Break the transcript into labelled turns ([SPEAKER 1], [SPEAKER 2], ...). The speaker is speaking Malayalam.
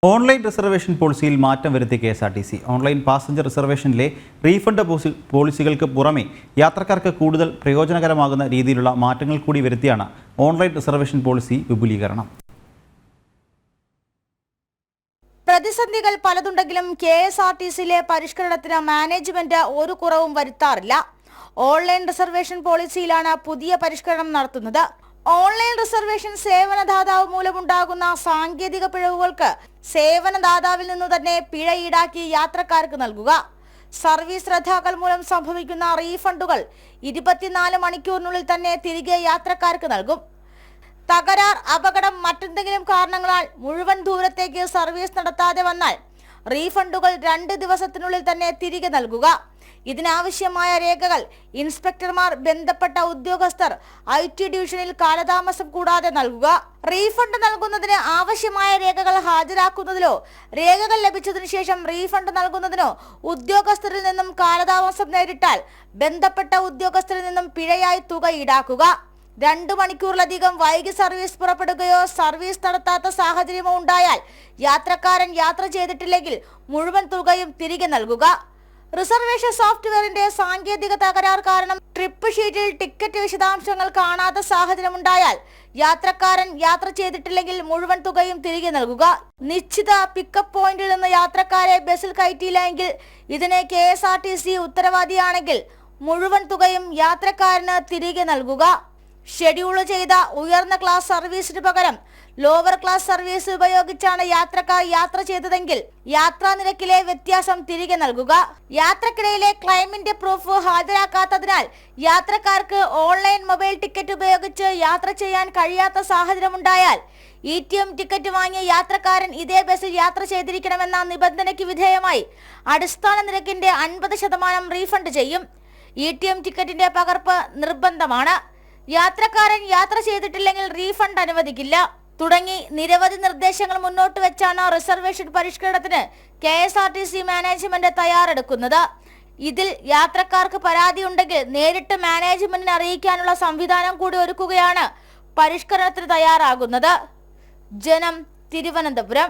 [SPEAKER 1] ഓൺലൈൻ റിസർവേഷൻ പോളിസിയിൽ മാറ്റം വരുത്തി കെ.എസ്.ആർ.ടി.സി. ഓൺലൈൻ പാസഞ്ചർ റിസർവേഷനിലെ റീഫണ്ട് പോളിസികൾക്ക് പുറമെ യാത്രക്കാർക്ക് കൂടുതൽ പ്രയോജനകരമാകുന്ന രീതിയിലുള്ള മാറ്റങ്ങൾ കൂടി വരുത്തിയാണ് ഓൺലൈൻ റിസർവേഷൻ പോളിസി വിപുലീകരണം.
[SPEAKER 2] പ്രതിസന്ധികൾ പലതുണ്ടെങ്കിലും കെ.എസ്.ആർ.ടി.സിയിലെ പരിഷ്കരണത്തിന് മാനേജ്മെന്റ് ഒരു കുറവും വരുത്താറില്ല. ഓൺലൈൻ റിസർവേഷൻ പോളിസിയിലാണ് പുതിയ പരിഷ്കരണം നടത്തുന്നത്. ഓൺലൈൻ റിസർവേഷൻ സേവനദാതാവ് മൂലമുണ്ടാകുന്ന സാങ്കേതിക പിഴവുകൾക്ക് സേവനദാതാവിൽ നിന്നു തന്നെ പിഴ ഈടാക്കി യാത്രക്കാർക്ക് നൽകുക. സർവീസ് റദ്ദാക്കൽ മൂലം സംഭവിക്കുന്ന റീഫണ്ടുകൾ 24 മണിക്കൂറിനുള്ളിൽ തന്നെ തിരികെ യാത്രക്കാർക്ക് നൽകും. തകരാർ, അപകടം, മറ്റെന്തെങ്കിലും കാരണങ്ങളാൽ മുഴുവൻ ദൂരത്തേക്ക് സർവീസ് നടത്താതെ വന്നാൽ റീഫണ്ടുകൾ 2 ദിവസത്തിനുള്ളിൽ തന്നെ തിരികെ നൽകുക. ഇതിനാവശ്യമായ രേഖകൾ ഇൻസ്പെക്ടർമാർ, ബന്ധപ്പെട്ട ഉദ്യോഗസ്ഥർ IT ഡിവിഷനിൽ കാലതാമസം കൂടാതെ നൽകുക. റീഫണ്ട് നൽകുന്നതിന് ആവശ്യമായ രേഖകൾ ഹാജരാക്കുന്നതിലോ രേഖകൾ ലഭിച്ചതിനു ശേഷം റീഫണ്ട് നൽകുന്നതിനോ ഉദ്യോഗസ്ഥരിൽ നിന്നും കാലതാമസം നേരിട്ടാൽ ബന്ധപ്പെട്ട ഉദ്യോഗസ്ഥരിൽ നിന്നും പിഴയായി തുക ഈടാക്കുക. 2 മണിക്കൂറിലധികം വൈകി സർവീസ് പുറപ്പെടുകയോ സർവീസ് നടത്താത്ത സാഹചര്യമോ ഉണ്ടായാൽ യാത്രക്കാരൻ യാത്ര ചെയ്തിട്ടില്ലെങ്കിൽ മുഴുവൻ തുകയും തിരികെ നൽകുക. റിസർവേഷൻ സോഫ്റ്റ്വെയറിന്റെ സാങ്കേതിക തകരാർ കാരണം ട്രിപ്പ് ഷീറ്റിൽ ടിക്കറ്റ് വിശദാംശങ്ങൾ കാണാത്ത സാഹചര്യമുണ്ടായാൽ യാത്രക്കാരൻ യാത്ര ചെയ്തിട്ടില്ലെങ്കിൽ മുഴുവൻ തുകയും തിരികെ നൽകുക. നിശ്ചിത പിക്കപ്പ് പോയിന്റിൽ നിന്ന് യാത്രക്കാരെ ബസ്സിൽ കയറ്റിയില്ലെങ്കിൽ ഇതിനെ കെ.എസ്.ആർ.ടി.സി ഉത്തരവാദിയാണെങ്കിൽ മുഴുവൻ തുകയും യാത്രക്കാരന് തിരികെ നൽകുക. ഷെഡ്യൂൾ ചെയ്ത ഉയർന്ന ക്ലാസ് സർവീസിന് പകരം ലോവർ ക്ലാസ് സർവീസ് ഉപയോഗിച്ചാണ് യാത്രക്കാർ യാത്ര ചെയ്തതെങ്കിൽ യാത്രാ നിരക്കിലെ വ്യത്യാസം തിരികെ നൽകുക. യാത്രക്കിടയിലെ ക്ലെയിമിന്റെ പ്രൂഫ് ഹാജരാക്കാത്തതിനാൽ യാത്രക്കാർക്ക് ഓൺലൈൻ മൊബൈൽ ടിക്കറ്റ് ഉപയോഗിച്ച് യാത്ര ചെയ്യാൻ കഴിയാത്ത സാഹചര്യമുണ്ടായാൽ ATM ടിക്കറ്റ് വാങ്ങിയ യാത്രക്കാരൻ ഇതേ ബസ്സിൽ യാത്ര ചെയ്തിരിക്കണമെന്ന നിബന്ധനയ്ക്ക് വിധേയമായി അടിസ്ഥാന നിരക്കിന്റെ 50% റീഫണ്ട് ചെയ്യും. ATM ടിക്കറ്റിന്റെ പകർപ്പ് നിർബന്ധമാണ്. യാത്രക്കാരൻ യാത്ര ചെയ്തിട്ടില്ലെങ്കിൽ റീഫണ്ട് അനുവദിക്കില്ല. തുടങ്ങി നിരവധി നിർദ്ദേശങ്ങൾ മുന്നോട്ട് വെച്ചാണ് റിസർവേഷൻ പരിഷ്കരണത്തിന് കെ.എസ്.ആർ.ടി.സി മാനേജ്മെന്റ് തയ്യാറെടുക്കുന്നത്. ഇതിൽ യാത്രക്കാർക്ക് പരാതി ഉണ്ടെങ്കിൽ നേരിട്ട് മാനേജ്മെന്റിനെ അറിയിക്കാനുള്ള സംവിധാനം കൂടി ഒരുക്കുകയാണ് പരിഷ്കരണത്തിന് തയ്യാറാകുന്നത്. ജനം, തിരുവനന്തപുരം.